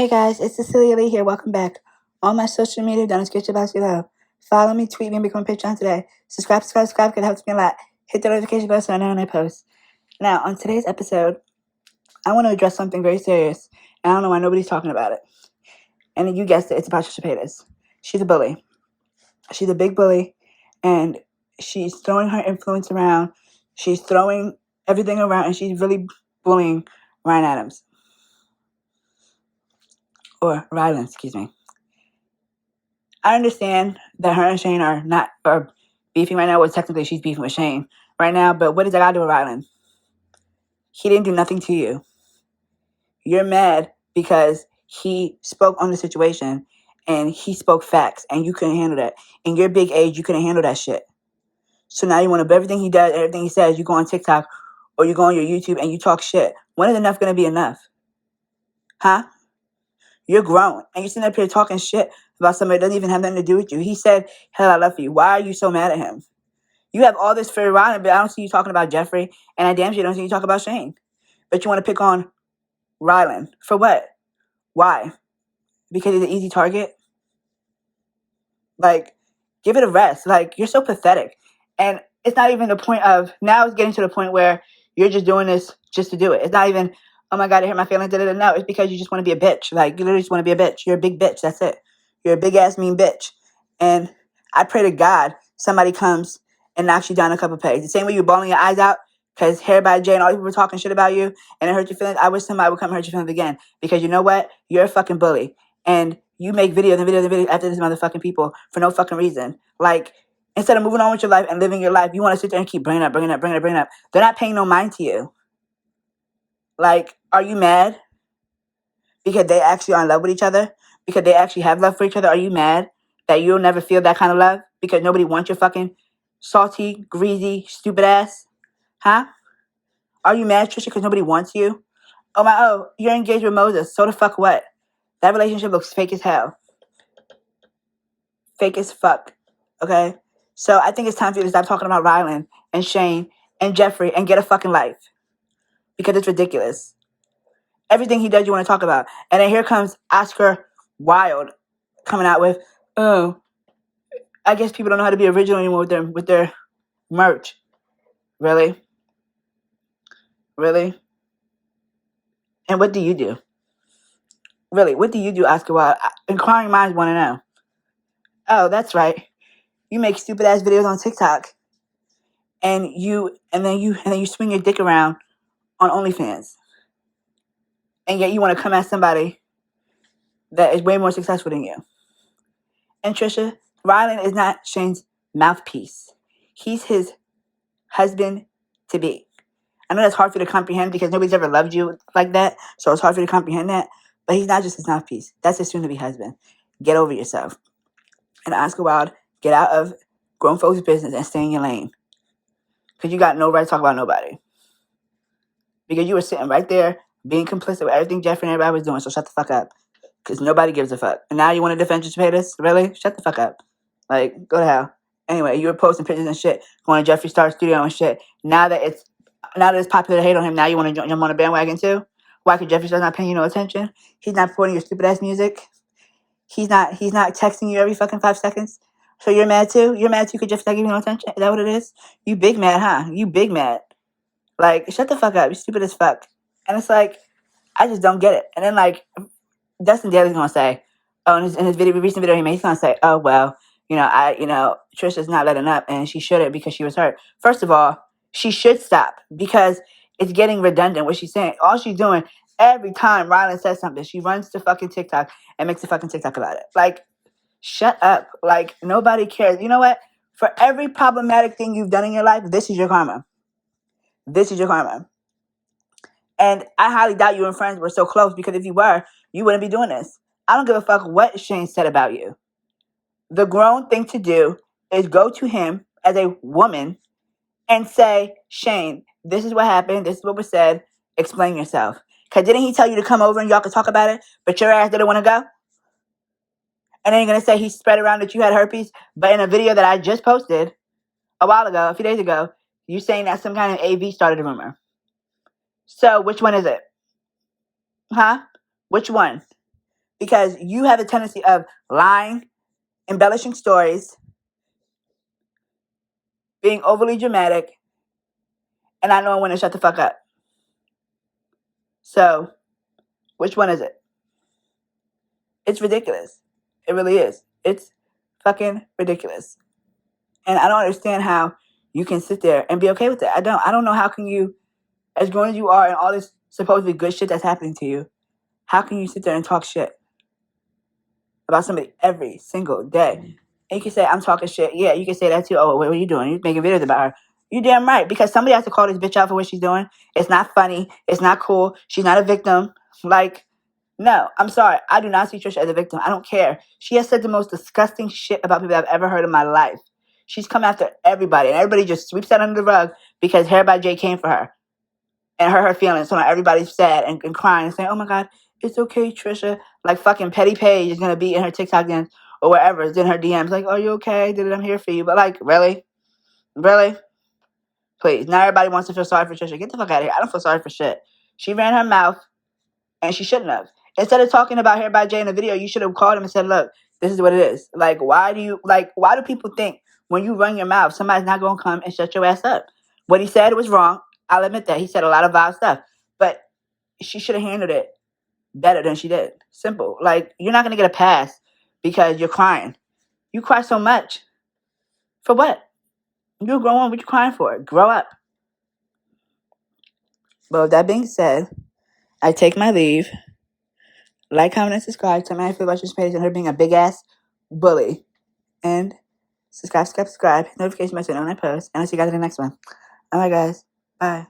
Hey guys, it's Cecilia Lee here. Welcome back. On my social media, don't forget your box below. Follow me, tweet me, and become a Patreon today. Subscribe, because it helps me a lot. Hit the notification bell so I know when I post. Now, on today's episode, I want to address something very serious. And I don't know why nobody's talking about it. And you guessed it, it's about Trisha Paytas. She's a bully. She's a big bully. And she's throwing her influence around. She's throwing everything around. And she's really bullying Ryan Adams. Or Ryland, excuse me. I understand that her and Shane are beefing right now. Well, technically she's beefing with Shane right now, but what does that got to do with Ryland? He didn't do nothing to you. You're mad because he spoke on the situation and he spoke facts and you couldn't handle that. In your big age, you couldn't handle that shit. So now you want to, everything he does, everything he says, you go on TikTok or you go on your YouTube and you talk shit. When is enough going to be enough? Huh? You're grown and you're sitting up here talking shit about somebody that doesn't even have nothing to do with you. He said, hell, I love you. Why are you so mad at him? You have all this for Ryland, but I don't see you talking about Jeffrey, and I damn sure don't see you talk about Shane. But you want to pick on Ryland. For what? Why? Because he's an easy target? Like, give it a rest. Like, you're so pathetic. And it's not even the point of, now it's getting to the point where you're just doing this just to do it. It's not even, oh my God, it hurt my feelings. No, it's because you just want to be a bitch. Like, you literally just want to be a bitch. You're a big bitch. That's it. You're a big ass mean bitch. And I pray to God somebody comes and knocks you down a couple pegs. The same way you're bawling your eyes out because Hair by Jay and all these people were talking shit about you and it hurt your feelings. I wish somebody would come and hurt your feelings again. Because you know what? You're a fucking bully. And you make videos and videos and videos after these motherfucking people for no fucking reason. Like, instead of moving on with your life and living your life, you want to sit there and keep bringing up. They're not paying no mind to you. Like, are you mad because they actually are in love with each other? Because they actually have love for each other? Are you mad that you'll never feel that kind of love? Because nobody wants your fucking salty, greasy, stupid ass? Huh? Are you mad, Trisha, because nobody wants you? You're engaged with Moses. So the fuck what? That relationship looks fake as hell. Fake as fuck. Okay? So I think it's time for you to stop talking about Ryland and Shane and Jeffrey and get a fucking life. Because it's ridiculous. Everything he does you want to talk about. And then here comes Oscar Wilde coming out with, oh, I guess people don't know how to be original anymore with their merch. Really? Really? And what do you do? Really, what do you do, Oscar Wilde? Inquiring minds want to know. Oh, that's right. You make stupid ass videos on TikTok, and then you swing your dick around on OnlyFans, and yet you want to come at somebody that is way more successful than you. And Trisha, Ryland is not Shane's mouthpiece. He's his husband to be. I know that's hard for you to comprehend because nobody's ever loved you like that, so it's hard for you to comprehend that. But he's not just his mouthpiece. That's his soon-to-be husband. Get over yourself. And Oscar Wilde, get out of grown folks' business and stay in your lane. Because you got no right to talk about nobody. Because you were sitting right there being complicit with everything Jeffrey and everybody was doing, so shut the fuck up. Because nobody gives a fuck. And now you want to defend Trisha Paytas? Really? Shut the fuck up. Like, go to hell. Anyway, you were posting pictures and shit, going to Jeffree Star's studio and shit. Now that it's popular to hate on him, now you want to jump on a bandwagon too? Why? Could Jeffree Star not paying you no attention? He's not supporting your stupid ass music. He's not texting you every fucking 5 seconds. So you're mad too? You're mad too because Jeffree Star giving you no attention? Is that what it is? You big mad, huh? You big mad. Like, shut the fuck up. You're stupid as fuck. And it's like, I just don't get it. And then like, Dustin Daly's gonna say, oh, in his recent video he made, he's gonna say, oh well, Trisha's not letting up and she shouldn't because she was hurt. First of all, she should stop because it's getting redundant what she's saying. All she's doing every time Ryland says something, she runs to fucking TikTok and makes a fucking TikTok about it. Like, shut up. Like, nobody cares. You know what? For every problematic thing you've done in your life, this is your karma. This is your karma. And I highly doubt you and friends were so close because if you were, you wouldn't be doing this. I don't give a fuck what Shane said about you. The grown thing to do is go to him as a woman and say, Shane, this is what happened. This is what was said. Explain yourself. Because didn't he tell you to come over and y'all could talk about it, but your ass didn't want to go? And then you're going to say he spread around that you had herpes, but in a video that I just posted a few days ago, you're saying that some kind of AV started a rumor. So which one is it? Huh? Which one? because you have a tendency of lying, embellishing stories, being overly dramatic, and not knowing when to shut the fuck up. So, which one is it? It's ridiculous. It really is. It's fucking ridiculous. And I don't understand how you can sit there and be okay with it. I don't know how can you, as grown as you are and all this supposedly good shit that's happening to you, how can you sit there and talk shit about somebody every single day? And you can say, I'm talking shit. Yeah, you can say that too. Oh, what are you doing? You're making videos about her. You're damn right. Because somebody has to call this bitch out for what she's doing. It's not funny. It's not cool. She's not a victim. Like, no, I'm sorry. I do not see Trisha as a victim. I don't care. She has said the most disgusting shit about people I've ever heard in my life. She's come after everybody. And everybody just sweeps that under the rug because Hair by Jay came for her and hurt her feelings. So now everybody's sad and crying and saying, oh my God, it's okay, Trisha. Like fucking Petty Page is going to be in her TikTok dance or wherever. It's in her DMs. Like, are you okay? I'm here for you. But like, really? Really? Please. Now everybody wants to feel sorry for Trisha. Get the fuck out of here. I don't feel sorry for shit. She ran her mouth and she shouldn't have. Instead of talking about Hair by Jay in the video, you should have called him and said, look, this is what it is. Like, why do people think when you run your mouth, somebody's not going to come and shut your ass up? What he said was wrong. I'll admit that. He said a lot of vile stuff. But she should have handled it better than she did. Simple. Like, you're not going to get a pass because you're crying. You cry so much. For what? You're growing. What you crying for? Grow up. But with that being said, I take my leave. Like, comment, and subscribe. Tell me how you feel about your page and her being a big ass bully. And subscribe. Notification message when I post. And I'll see you guys in the next one. Alright, guys. Bye.